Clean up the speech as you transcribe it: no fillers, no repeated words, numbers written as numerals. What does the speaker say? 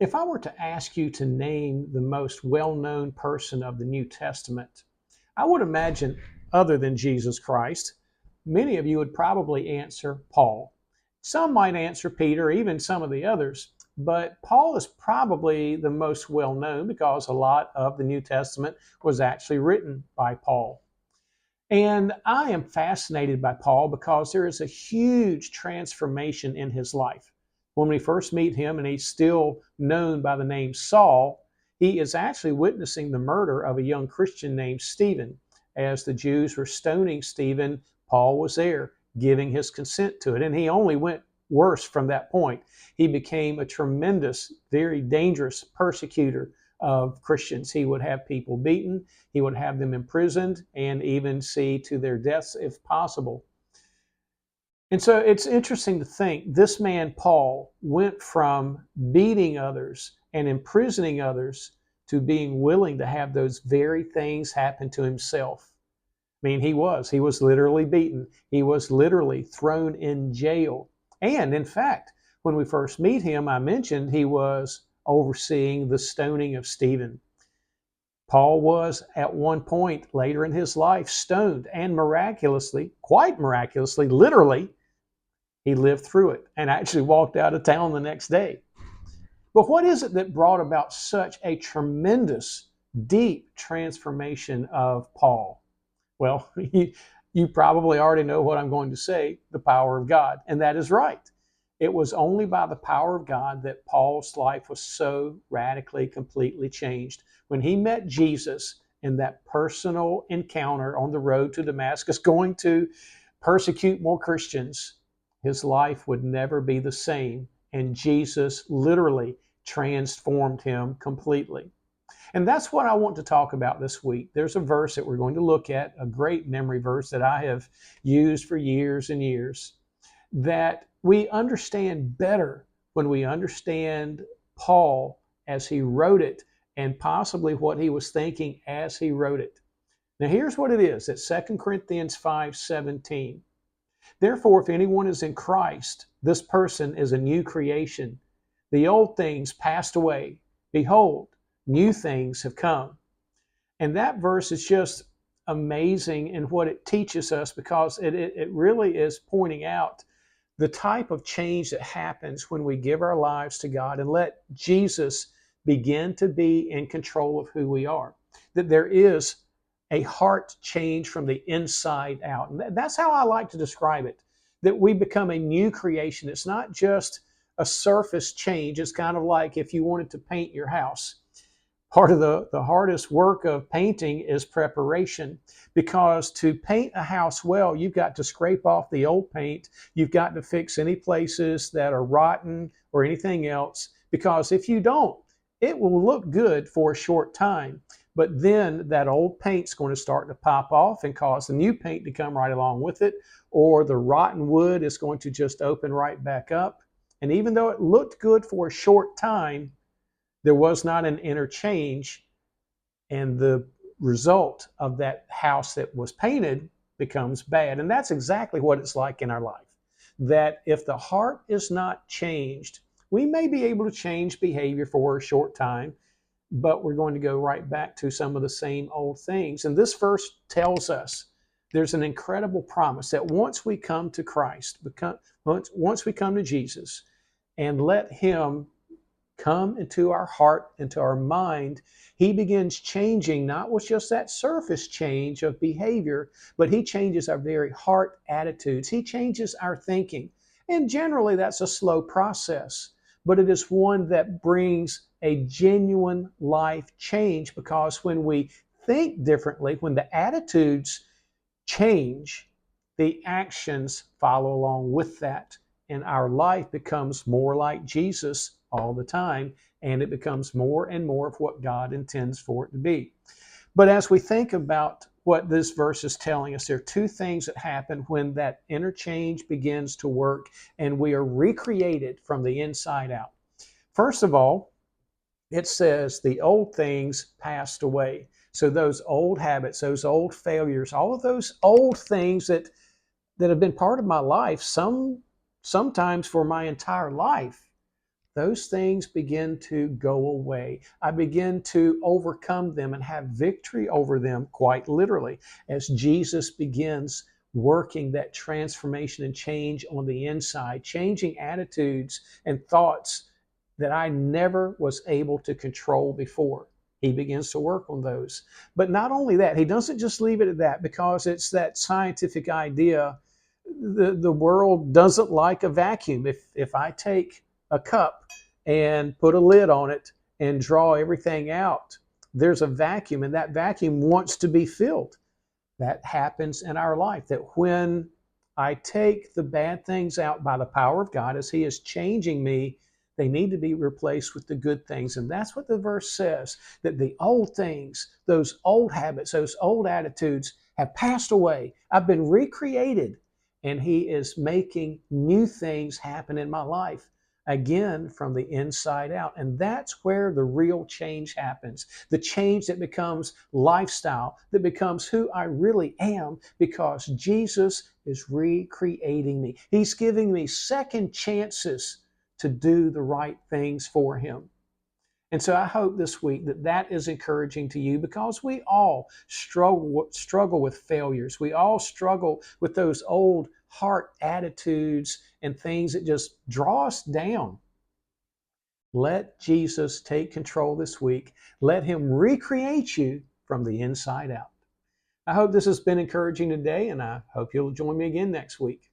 If I were to ask you to name the most well-known person of the New Testament, I would imagine, other than Jesus Christ, many of you would probably answer Paul. Some might answer Peter, even some of the others, but Paul is probably the most well known because a lot of the New Testament was actually written by Paul. And I am fascinated by Paul because there is a huge transformation in his life. When we first meet him, and he's still known by the name Saul, he is actually witnessing the murder of a young Christian named Stephen. As the Jews were stoning Stephen, Paul was there giving his consent to it. And he only went worse from that point. He became a tremendous, very dangerous persecutor of Christians. He would have people beaten, he would have them imprisoned, and even see to their deaths if possible. And so it's interesting to think this man, Paul, went from beating others and imprisoning others to being willing to have those very things happen to himself. I mean, he was literally beaten. He was literally thrown in jail. And in fact, when we first meet him, I mentioned he was overseeing the stoning of Stephen. Paul was at one point later in his life stoned, and miraculously, quite miraculously, literally, he lived through it and actually walked out of town the next day. But what is it that brought about such a tremendous, deep transformation of Paul? Well, you probably already know what I'm going to say, the power of God. And that is right. It was only by the power of God that Paul's life was so radically, completely changed. When he met Jesus in that personal encounter on the road to Damascus, going to persecute more Christians, his life would never be the same. And Jesus literally transformed him completely. And that's what I want to talk about this week. There's a verse that we're going to look at, a great memory verse that I have used for years and years, that we understand better when we understand Paul as he wrote it and possibly what he was thinking as he wrote it. Now here's what it is. It's 2 Corinthians 5:17. Therefore, if anyone is in Christ, this person is a new creation. The old things passed away. Behold, new things have come. And that verse is just amazing in what it teaches us because it really is pointing out the type of change that happens when we give our lives to God and let Jesus begin to be in control of who we are. That there is a heart change from the inside out. And that's how I like to describe it, that we become a new creation. It's not just a surface change. It's kind of like if you wanted to paint your house. Part of the hardest work of painting is preparation, because to paint a house well, you've got to scrape off the old paint. You've got to fix any places that are rotten or anything else, because if you don't, it will look good for a short time. But then that old paint's going to start to pop off and cause the new paint to come right along with it, or the rotten wood is going to just open right back up. And even though it looked good for a short time, there was not an interchange, and the result of that house that was painted becomes bad. And that's exactly what it's like in our life. That if the heart is not changed, we may be able to change behavior for a short time, but we're going to go right back to some of the same old things. And this verse tells us there's an incredible promise that once we come to Christ, once we come to Jesus and let him come into our heart, into our mind, he begins changing, not with just that surface change of behavior, but he changes our very heart attitudes. He changes our thinking. And generally, that's a slow process, but it is one that brings a genuine life change, because when we think differently, when the attitudes change, the actions follow along with that. And our life becomes more like Jesus all the time, and it becomes more and more of what God intends for it to be. But as we think about what this verse is telling us, there are two things that happen when that interchange begins to work and we are recreated from the inside out. First of all, it says the old things passed away. So those old habits, those old failures, all of those old things that have been part of my life, sometimes for my entire life, those things begin to go away. I begin to overcome them and have victory over them, quite literally, as Jesus begins working that transformation and change on the inside, changing attitudes and thoughts that I never was able to control before. He begins to work on those. But not only that, he doesn't just leave it at that, because it's that scientific idea. The world doesn't like a vacuum. If I take a cup and put a lid on it and draw everything out, there's a vacuum, and that vacuum wants to be filled. That happens in our life, that when I take the bad things out by the power of God, as He is changing me, they need to be replaced with the good things. And that's what the verse says, that the old things, those old habits, those old attitudes have passed away. I've been recreated, and He is making new things happen in my life, again, from the inside out. And that's where the real change happens. The change that becomes lifestyle, that becomes who I really am, because Jesus is recreating me. He's giving me second chances to do the right things for Him. And so I hope this week that that is encouraging to you, because we all struggle with failures. We all struggle with those old heart attitudes and things that just draw us down. Let Jesus take control this week. Let Him recreate you from the inside out. I hope this has been encouraging today, and I hope you'll join me again next week.